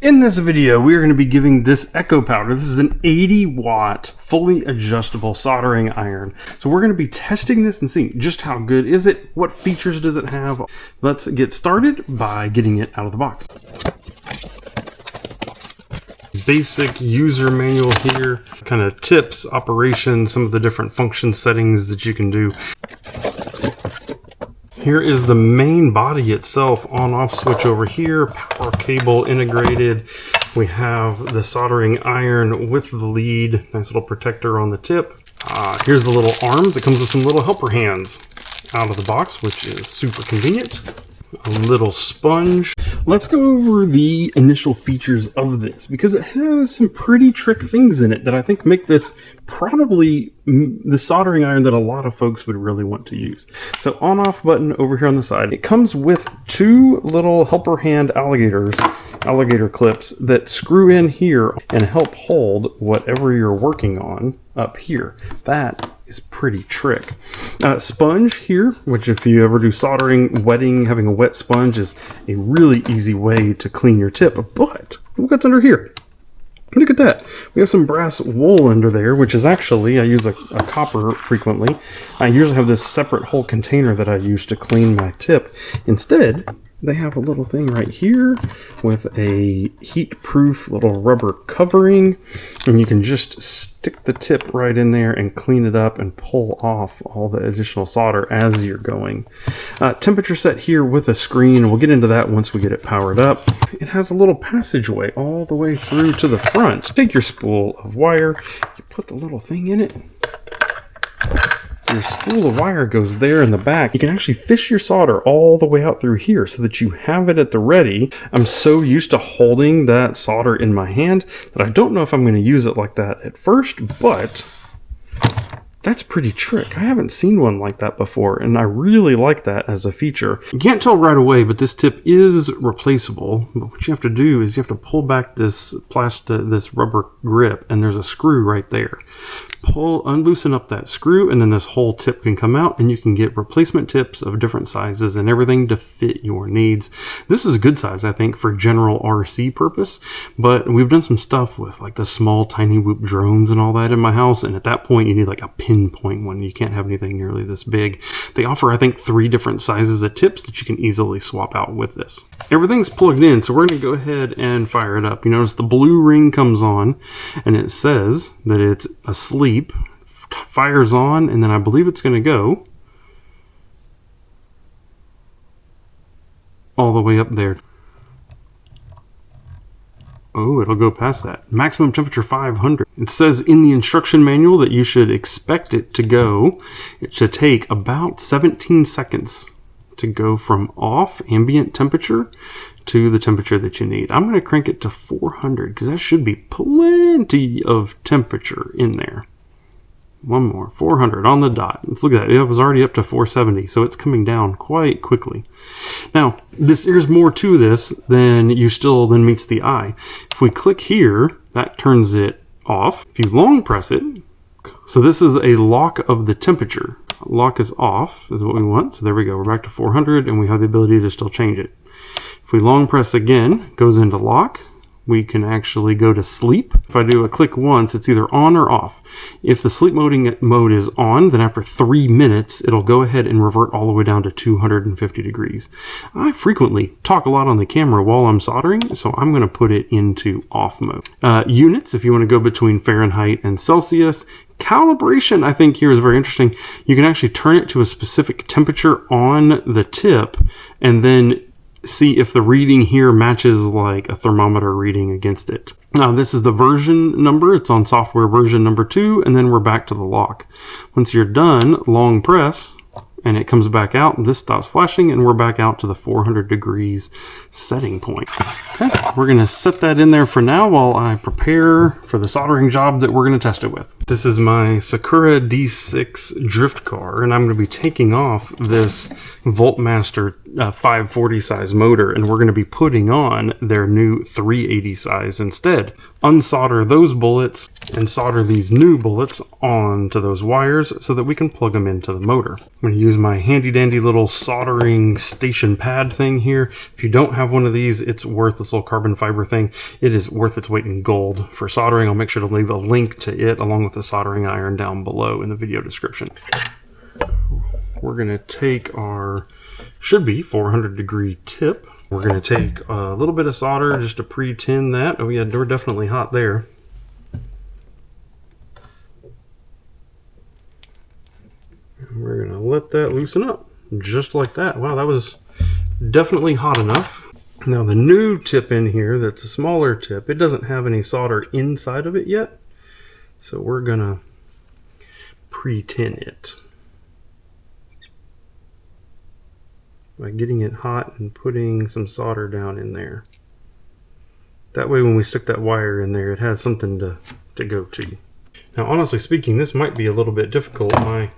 In this video, we are going to be giving this EcoPower. This is an 80-watt, fully adjustable soldering iron. So we're going to be testing this and seeing just how good is it, what features does it have. Let's get started by getting it out of the box. Basic user manual here, kind of tips, operations, some of the different function settings that you can do. Here is the main body itself, on-off switch over here, power cable integrated. We have the soldering iron with the lead, nice little protector on the tip. Here's the little arms. It comes with some little helper hands out of the box, which is super convenient. A little sponge. Let's go over the initial features of this because it has some pretty trick things in it that I think make this probably the soldering iron that a lot of folks would really want to use. So on-off button over here on the side. It comes with two little helper hand alligator clips that screw in here and help hold whatever you're working on up here. That is pretty trick. Sponge here, which if you ever do soldering, wetting, having a wet sponge is a really easy way to clean your tip. But look what's under here. Look at that. We have some brass wool under there, which is actually, I use a copper frequently. I usually have this separate whole container that I use to clean my tip. Instead, they have a little thing right here with a heat-proof little rubber covering, and you can just stick the tip right in there and clean it up and pull off all the additional solder as you're going. Temperature set here with a screen. We'll get into that once we get it powered up. It has a little passageway all the way through to the front. Take your spool of wire, you put the little thing in it. Your spool of wire goes there in the back. You can actually fish your solder all the way out through here so that you have it at the ready. I'm so used to holding that solder in my hand that I don't know if I'm going to use it like that at first, but that's pretty trick. I haven't seen one like that before, and I really like that as a feature. You can't tell right away, but this tip is replaceable. But what you have to do is you have to pull back this rubber grip, and there's a screw right there. Unloosen up that screw, and then this whole tip can come out, and you can get replacement tips of different sizes and everything to fit your needs. This is a good size, I think, for general RC purpose, but we've done some stuff with like the small tiny whoop drones and all that in my house, and at that point you need like a pinpoint one. You can't have anything nearly this big. They offer, I think, 3 different sizes of tips that you can easily swap out with this. Everything's plugged in, so we're going to go ahead and fire it up. You notice the blue ring comes on, and it says that it's asleep. Fires on, and then I believe it's going to go all the way up there. Oh, it'll go past that. Maximum temperature 500. It says in the instruction manual that you should expect it to go. It should take about 17 seconds to go from off ambient temperature to the temperature that you need. I'm going to crank it to 400 because that should be plenty of temperature in there. One more, 400 on the dot. Let's look at that. It was already up to 470, so it's coming down quite quickly. Now, there's more to this than meets the eye. If we click here, that turns it off. If you long press it, so this is a lock of the temperature. Lock is off, is what we want. So there we go. We're back to 400, and we have the ability to still change it. If we long press again, it goes into lock. We can actually go to sleep. If I do a click once, it's either on or off. If the sleep mode is on, then after 3 minutes, it'll go ahead and revert all the way down to 250 degrees. I frequently talk a lot on the camera while I'm soldering, so I'm going to put it into off mode. Units, if you want to go between Fahrenheit and Celsius. Calibration, I think here is very interesting. You can actually turn it to a specific temperature on the tip, and then see if the reading here matches like a thermometer reading against it. Now this is the version number. It's on software version number 2, and then we're back to the lock. Once you're done, long press, and it comes back out. This stops flashing, and we're back out to the 400 degrees setting point. Okay, we're going to set that in there for now while I prepare for the soldering job that we're going to test it with. This is my Sakura D6 drift car, and I'm going to be taking off this Voltmaster 540 size motor, and we're going to be putting on their new 380 size instead. Unsolder those bullets and solder these new bullets onto those wires so that we can plug them into the motor. I'm going to use my handy dandy little soldering station pad thing here. If you don't have one of these, it's worth this little carbon fiber thing. It is worth its weight in gold for soldering. I'll make sure to leave a link to it along with the soldering iron down below in the video description. We're going to take our, should be 400-degree tip. We're going to take a little bit of solder just to pre-tin that. Oh yeah, we're definitely hot there. And we're going to let that loosen up just like that. Wow, that was definitely hot enough. Now the new tip in here, that's a smaller tip, it doesn't have any solder inside of it yet. So we're going to pre-tin it by getting it hot and putting some solder down in there. That way when we stick that wire in there, it has something to go to. Now honestly speaking, this might be a little bit difficult. My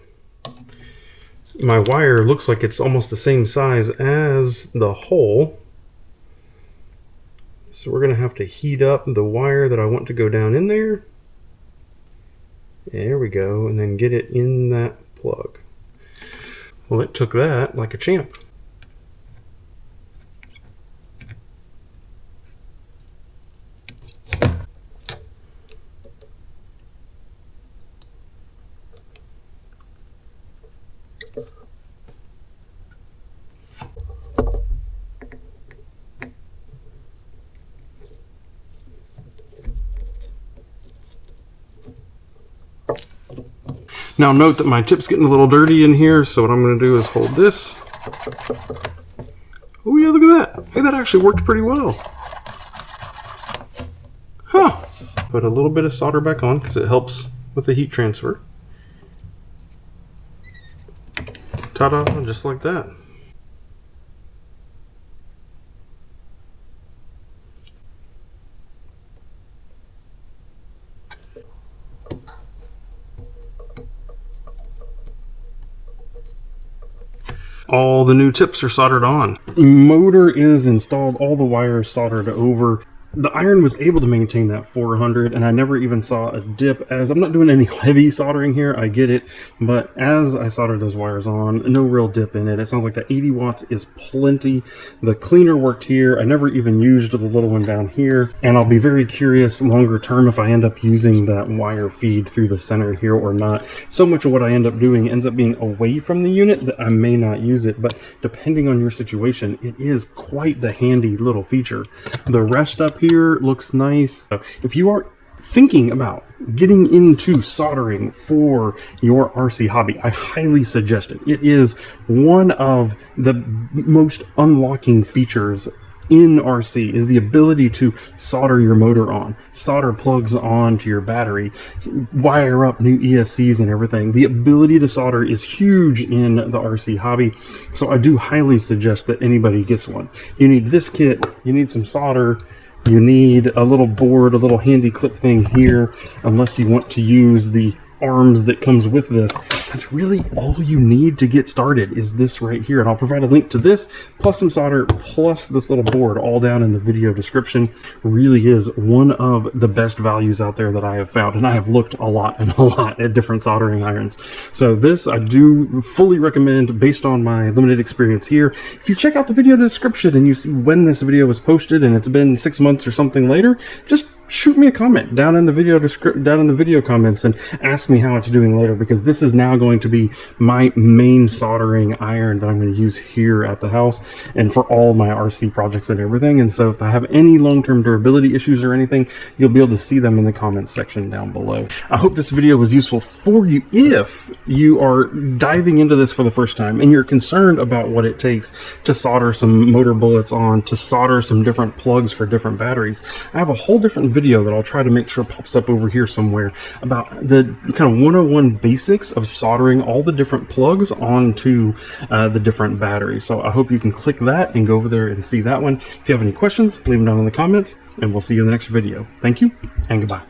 wire looks like it's almost the same size as the hole. So we're going to have to heat up the wire that I want to go down in there. There we go, and then get it in that plug. Well, it took that like a champ. Now note that my tip's getting a little dirty in here, so what I'm going to do is hold this. Oh yeah, look at that. Hey, that actually worked pretty well. Huh. Put a little bit of solder back on because it helps with the heat transfer. Ta-da, just like that. All the new tips are soldered on. Motor is installed, all the wires soldered over. The iron was able to maintain that 400, and I never even saw a dip, as I'm not doing any heavy soldering here, I get it, but as I soldered those wires on, no real dip in it. It sounds like that 80 watts is plenty. The cleaner worked here. I never even used the little one down here, and I'll be very curious longer term if I end up using that wire feed through the center here or not. So much of what I end up doing ends up being away from the unit that I may not use it, but depending on your situation, it is quite the handy little feature. The rest up here looks nice. If you are thinking about getting into soldering for your RC hobby, I highly suggest it. It is one of the most unlocking features in RC, is the ability to solder your motor on, solder plugs on to your battery, wire up new ESCs and everything. The ability to solder is huge in the RC hobby, so I do highly suggest that anybody gets one. You need this kit, you need some solder, you need a little board, a little handy clip thing here, unless you want to use the arms that comes with this. That's really all you need to get started, is this right here, and I'll provide a link to this plus some solder plus this little board all down in the video description. Really is one of the best values out there that I have found, and I have looked a lot at different soldering irons. So this I do fully recommend based on my limited experience here. If you check out the video description and you see when this video was posted and it's been 6 months or something later, just shoot me a comment down in the video comments and ask me how it's doing later, because this is now going to be my main soldering iron that I'm going to use here at the house and for all my RC projects and everything. And so if I have any long-term durability issues or anything, you'll be able to see them in the comments section down below. I hope this video was useful for you if you are diving into this for the first time and you're concerned about what it takes to solder some motor bullets on, to solder some different plugs for different batteries. I have a whole different video that I'll try to make sure pops up over here somewhere about the kind of 101 basics of soldering all the different plugs onto the different batteries. So I hope you can click that and go over there and see that one. If you have any questions, leave them down in the comments, and we'll see you in the next video. Thank you, and goodbye.